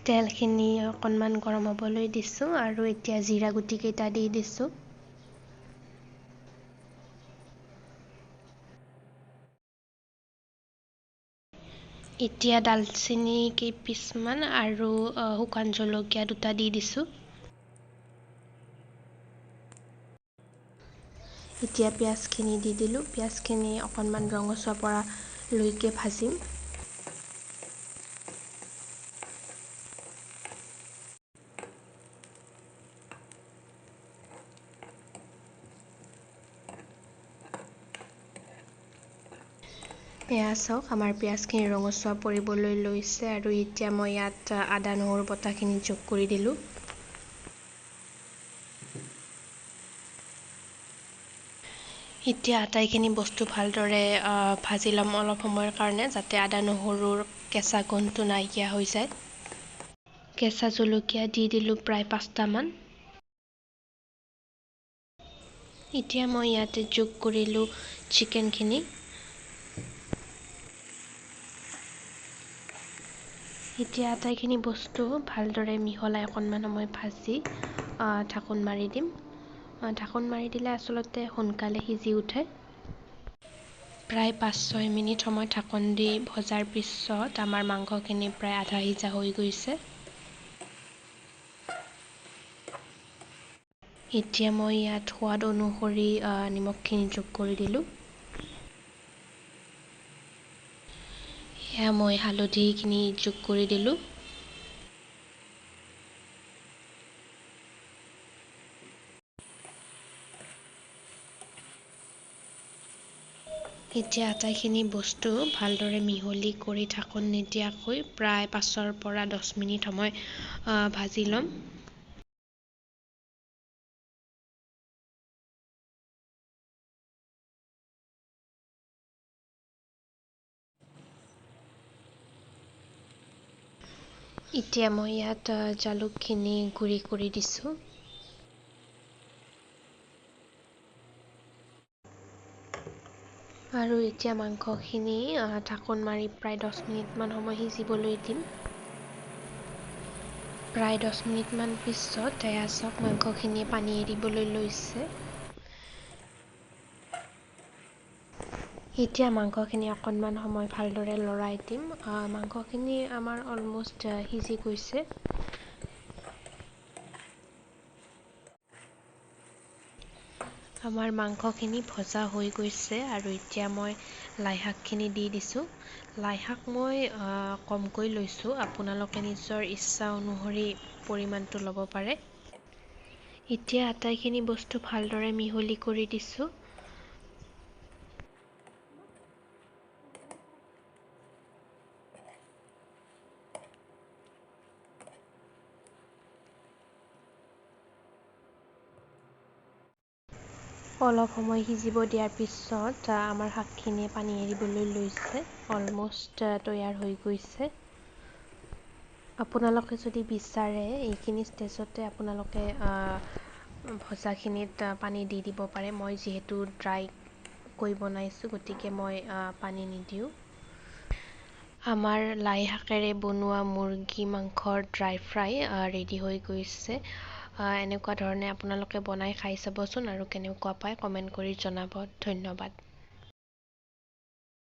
তেলখিনি অকণমান গৰম হ'বলৈ দিছোঁ আৰু এতিয়া জিৰা গুটি কেইটা দি দিছোঁ। এতিয়া ডালচেনি কেইপিচমান আৰু শুকান জলকীয়া দুটা দি দিছোঁ। এতিয়া পিঁয়াজখিনি দি দিলোঁ। পিঁয়াজখিনি অকণমান ৰঙচুৱা পৰালৈকে ভাজিম। এয়া চাওক, আমাৰ পিঁয়াজখিনি ৰঙচুৱা পৰিবলৈ লৈছে আৰু এতিয়া মই ইয়াত আদা নহৰু বটাখিনি যোগ কৰি দিলোঁ। এতিয়া আটাইখিনি বস্তু ভালদৰে ভাজি ল'ম অলপ সময়ৰ কাৰণে, যাতে আদা নহৰুৰ কেঁচা গোন্ধটো নাইকিয়া হৈ যায়। কেঁচা জলকীয়া দি দিলোঁ প্ৰায় 5টামান। এতিয়া মই ইয়াতে যোগ কৰিলোঁ চিকেনখিনি। এতিয়া আটাইখিনি বস্তু ভালদৰে মিহলাই অকণমান সময় ভাজি ঢাকোন মাৰি দিম। ঢাকোন মাৰি দিলে আচলতে সোনকালে সিজি উঠে। প্ৰায় 5-6 মিনিট সময় ঢাকোন দি ভজাৰ পিছত আমাৰ মাংসখিনি প্ৰায় আধা সিজা হৈ গৈছে। এতিয়া মই ইয়াত সোৱাদ অনুসৰি নিমখখিনি যোগ কৰি দিলোঁ। এয়া মই হালধিখিনি যোগ কৰি দিলোঁ। এতিয়া আটাইখিনি বস্তু ভালদৰে মিহলি কৰি ঢাকোন নিদিয়াকৈ প্ৰায় 5 পৰা 10 মিনিট সময় ভাজি ল'ম। এতিয়া মই ইয়াত জালুকখিনি গুড়ি কৰি দিছোঁ। আৰু এতিয়া মাংসখিনি ঢাকোন মাৰি প্ৰায় 10 মিনিটমান সময় সিজিবলৈ দিম। প্ৰায় 10 মিনিটমান পিছত এয়া চাওক, মাংসখিনি পানী এৰিবলৈ লৈছে। এতিয়া মাংসখিনি অকণমান সময় ভালদৰে লৰাই দিম। মাংসখিনি আমাৰ অলমষ্ট সিজি গৈছে। আমাৰ মাংসখিনি ভজা হৈ গৈছে আৰু এতিয়া মই লাইশাকখিনি দি দিছোঁ। লাইশাক মই কমকৈ লৈছোঁ, আপোনালোকে নিজৰ ইচ্ছা অনুসৰি পৰিমাণটো ল'ব পাৰে। এতিয়া আটাইখিনি বস্তু ভালদৰে মিহলি কৰি দিছোঁ। অলপ সময় সিজিব দিয়াৰ পিছত আমাৰ শাকখিনি পানী এৰিবলৈ লৈছে। অলমষ্ট তৈয়াৰ হৈ গৈছে। আপোনালোকে যদি বিচাৰে এইখিনি ষ্টেজতে আপোনালোকে ভজাখিনিত পানী দি দিব পাৰে। মই যিহেতু ড্ৰাইকৈ বনাইছোঁ, গতিকে মই পানী নিদিওঁ। আমাৰ লাই শাকেৰে বনোৱা মুৰ্গী মাংসৰ ড্ৰাই ফ্ৰাই ৰেডি হৈ গৈছে। এনেকুৱা ধৰণে আপোনালোকে বনাই খাই চাবচোন আৰু কেনেকুৱা পায় কমেণ্ট কৰি জনাব। ধন্যবাদ।